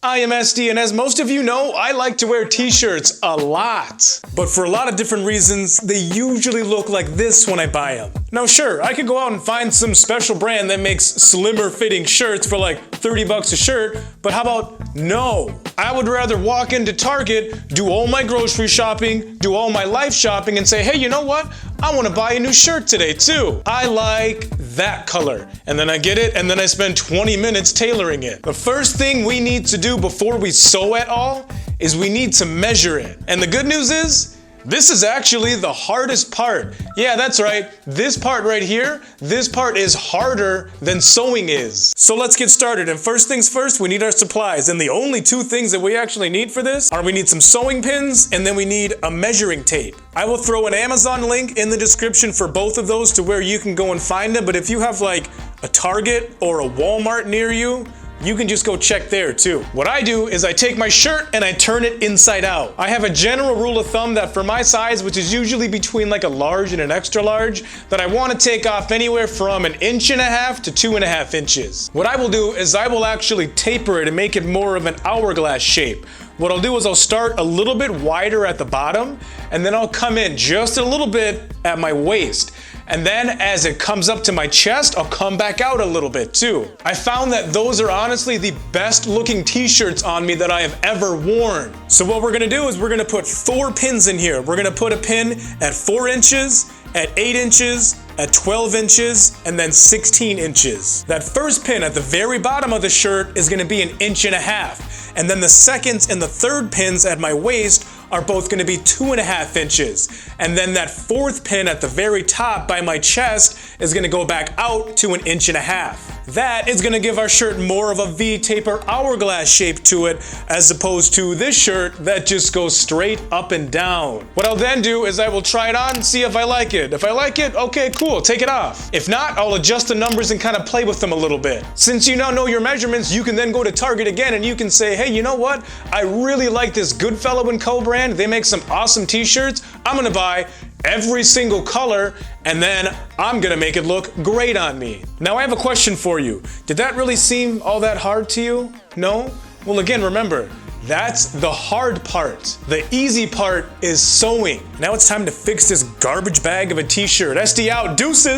I am SD, and as most of you know, I like to wear t-shirts a lot. But for a lot of different reasons, they usually look like this when I buy them. Now sure, I could go out and find some special brand that makes slimmer fitting shirts for like 30 bucks a shirt, but how about no? I would rather walk into Target, do all my grocery shopping, do all my life shopping, and say, hey, you know what? I want to buy a new shirt today too. I like that color. And then I get it, and then I spend 20 minutes tailoring it. The first thing we need to do before we sew at all is we need to measure it. And the good news is, this is actually the hardest part. Yeah, that's right. This part right here, this part is harder than sewing is. So let's get started. And first things first, we need our supplies. And the only two things that we actually need for this are we need some sewing pins and then we need a measuring tape. I will throw an Amazon link in the description for both of those to where you can go and find them. But if you have like a Target or a Walmart near you, you can just go check there too. What I do is I take my shirt and I turn it inside out. I have a general rule of thumb that for my size, which is usually between like a large and an extra large, that I want to take off anywhere from 1.5 inches to 2.5 inches. What I will do is I will actually taper it and make it more of an hourglass shape. What I'll do is I'll start a little bit wider at the bottom, and then I'll come in just a little bit at my waist. And then as it comes up to my chest, I'll come back out a little bit too. I found that those are honestly the best looking t-shirts on me that I have ever worn. So what we're gonna do is we're gonna put 4 pins in here. We're gonna put a pin at 4 inches, at 8 inches, at 12 inches, and then 16 inches. That first pin at the very bottom of the shirt is gonna be 1.5 inches. And then the second and the third pins at my waist are both gonna be 2.5 inches. And then that fourth pin at the very top by my chest is gonna go back out to 1.5 inches. That is gonna give our shirt more of a V-taper hourglass shape to it, as opposed to this shirt that just goes straight up and down. What I'll then do is I will try it on and see if I like it. If I like it, okay, cool, take it off. If not, I'll adjust the numbers and kind of play with them a little bit. Since you now know your measurements, you can then go to Target again and you can say, hey, you know what? I really like this Goodfellow & Co. brand. They make some awesome t-shirts. I'm gonna buy every single color, and then I'm gonna make it look great on me. Now I have a question for you. Did that really seem all that hard to you? No? Well, again, remember, that's the hard part. The easy part is sewing. Now it's time to fix this garbage bag of a t-shirt. SD out, deuces!